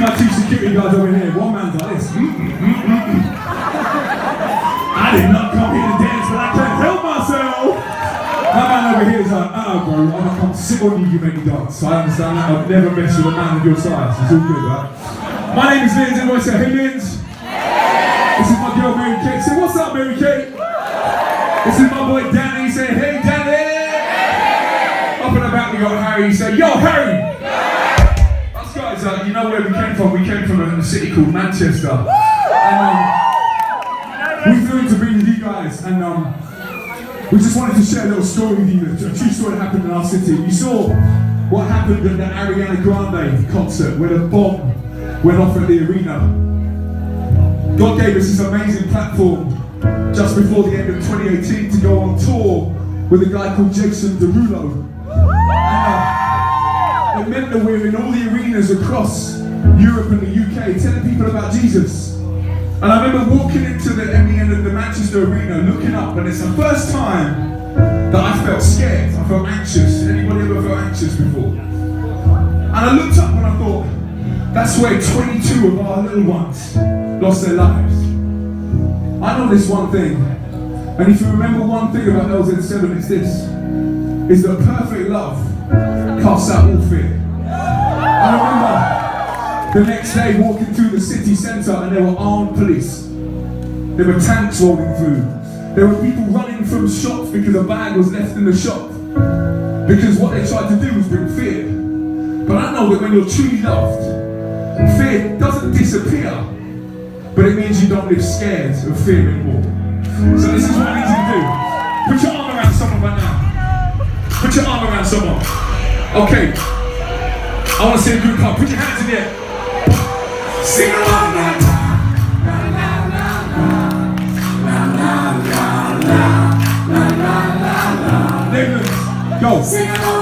my two security guards over here. One man's like this. I did not come here to dance, but I can't help myself. My man over here is like, bro, I'm gonna come sit on you, you make me dance. So I understand that. I've never messed with a man of your size. It's all good, right? My name is Linz. Everyone say, hey Linz. This is my girl Mary Kate. Say, what's up, Mary Kate? This is my boy Danny. Say, hey Danny. Up and about we got Harry. Say, yo Harry. Us guys, you know where we came from? We came from a city called Manchester. And we flew in to be with you guys. And we just wanted to share a little story with you. A true story that happened in our city. You saw what happened at the Ariana Grande concert where the bomb went off at the arena. God gave us this amazing platform just before the end of 2018 to go on tour with a guy called Jason Derulo. And it meant that we're in all the arenas across Europe and the UK telling people about Jesus. And I remember walking into the end of the Manchester arena, looking up, and it's the first time that I felt scared. I felt anxious. Anybody ever felt anxious before? And I looked up and I thought, that's where 22 of our little ones lost their lives. I know this one thing, and if you remember one thing about LZ7, it's this, is that perfect love casts out all fear. I remember the next day walking through the city centre and there were armed police. There were tanks rolling through. There were people running from shops because a bag was left in the shop. Because what they tried to do was bring fear. But I know that when you're truly loved, fear doesn't disappear, but it means you don't live scared of fear anymore. So this is what I need you to do. Put your arm around someone right now. Put your arm around someone. Okay. I want to see a group hug. Put your hands in the air. Sing along now. Go. Sing along.